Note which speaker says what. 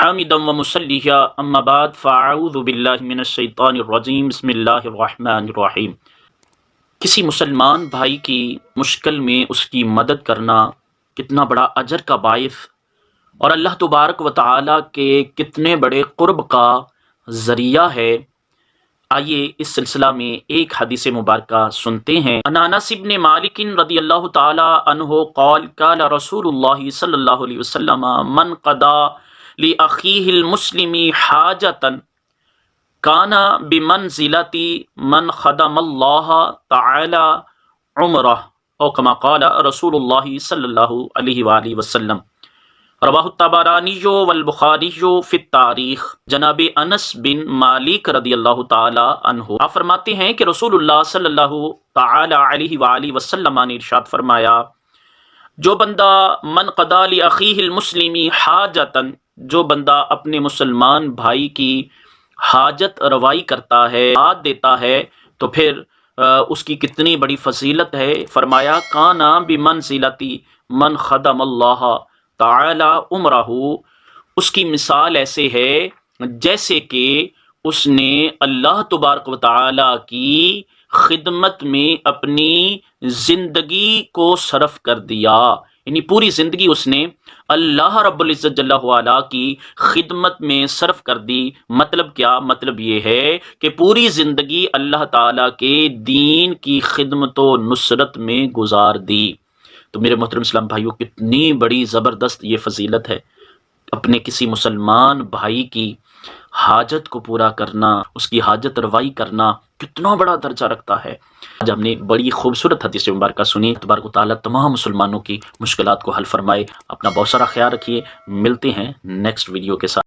Speaker 1: حامدا ومصلیا اما بعد فاعوذ باللہ من الشیطان الرجیم بسم اللہ الرحمن الرحیم۔ کسی مسلمان بھائی کی مشکل میں اس کی مدد کرنا کتنا بڑا اجر کا باعث اور اللہ تبارک و تعالی کے کتنے بڑے قرب کا ذریعہ ہے۔ آئیے اس سلسلہ میں ایک حدیث مبارکہ سنتے ہیں۔ عن انس بن مالک رضی اللہ تعالی عنہ قال قال رسول اللہ صلی اللہ علیہ وسلم من قضى لأخیہ المسلم حاجتا کان بمنزلۃ من خدم اللہ تعالی عمرہ او کما قال رسول اللہ صلی اللہ علیہ وآلہ وسلم۔ رواہ الطبرانی والبخاری فی التاریخ۔ جناب انس بن مالک رضی اللہ تعالی عنہ آپ فرماتے ہیں کہ رسول اللہ صلی اللہ تعالی علیہ وآلہ وسلم نے ارشاد فرمایا، جو بندہ من قضا لاخیہ المسلم حاجتا، جو بندہ اپنے مسلمان بھائی کی حاجت روائی کرتا ہے، داد دیتا ہے، تو پھر اس کی کتنی بڑی فضیلت ہے۔ فرمایا کانا بمنزلۃ من خدم اللہ تعالی عمرہ، اس کی مثال ایسے ہے جیسے کہ اس نے اللہ تبارک و تعالی کی خدمت میں اپنی زندگی کو صرف کر دیا، یعنی پوری زندگی اس نے اللہ رب العزت جل وعلا کی خدمت میں صرف کر دی۔ مطلب کیا؟ مطلب یہ ہے کہ پوری زندگی اللہ تعالیٰ کے دین کی خدمت و نصرت میں گزار دی۔ تو میرے محترم اسلام بھائیوں، کتنی بڑی زبردست یہ فضیلت ہے، اپنے کسی مسلمان بھائی کی حاجت کو پورا کرنا، اس کی حاجت روائی کرنا کتنا بڑا درجہ رکھتا ہے۔ آج ہم نے بڑی خوبصورت حدیث مبارکہ سنی۔ تبارک و تعالیٰ تمام مسلمانوں کی مشکلات کو حل فرمائے۔ اپنا بہت سارا خیال رکھیے، ملتے ہیں نیکسٹ ویڈیو کے ساتھ۔